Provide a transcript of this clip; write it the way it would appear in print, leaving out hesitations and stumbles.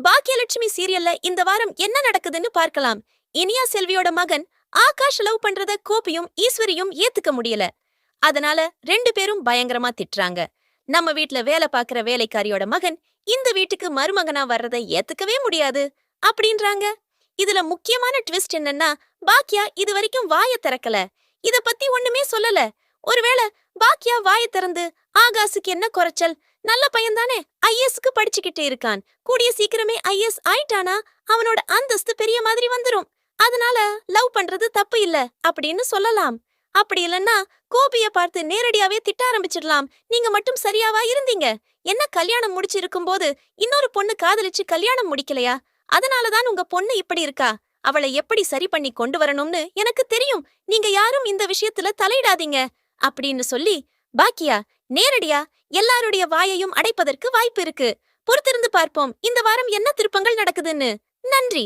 பாக்கியலட்சுமி சீரியல்ல இந்த வாரம் என்ன நடக்குதுன்னு பார்க்கலாம். இனியா செல்வியோட மகன் ஆகாஷ் லவ் பண்றத கோபியும் ஈஸ்வரியும் ஏத்துக்க முடியல. அதனால ரெண்டு பேரும் பயங்கரமா திட்டுறாங்க. நம்ம வீட்ல வேலை பாக்குற வேலைக்காரியோட மகன் இந்த வீட்டுக்கு மருமகனா வர்றத ஏத்துக்கவே முடியாது அப்படின்றாங்க. இதுல முக்கியமான ட்விஸ்ட் என்னன்னா, பாக்கியா இது வரைக்கும் வாய திறக்கல. இத பத்தி ஒண்ணுமே சொல்லல. ஒருவேளை பாக்கியா வாய திறந்து ஆகாசுக்கு என்ன குறைச்சல், நல்ல பையன்தானே, ஐஎஸ்க்கு படிச்சுக்கிட்டு இருக்கான், கூடிய சீக்கிரமே ஐஎஸ் ஆயிட்டானா அவனோட அந்தஸ்து பெரிய மாதிரி வந்துரும், அதனால லவ் பண்றது தப்பு இல்ல அப்படின்னு சொல்லலாம். அப்படி இல்லன்னா கோபிய பார்த்து நேரடியாவே திட்ட ஆரம்பிச்சிடலாம். நீங்க மட்டும் சரியாவா இருந்தீங்க? என்ன கல்யாணம் முடிச்சு இருக்கும்போது இன்னொரு பொண்ணு காதலிச்சு கல்யாணம் முடிக்கலையா? அதனாலதான் உங்க பொண்ணு இப்படி இருக்கா. அவளை எப்படி சரி பண்ணி கொண்டு வரணும்னு எனக்கு தெரியும். நீங்க யாரும் இந்த விஷயத்துல தலையிடாதீங்க அப்படின்னு சொல்லி பாக்கியா நேரடியா எல்லாருடைய வாயையும் அடைப்பதற்கு வாய்ப்பு இருக்கு. பொறுத்திருந்து பார்ப்போம் இந்த வாரம் என்ன திருப்பங்கள் நடக்குதுன்னு. நன்றி.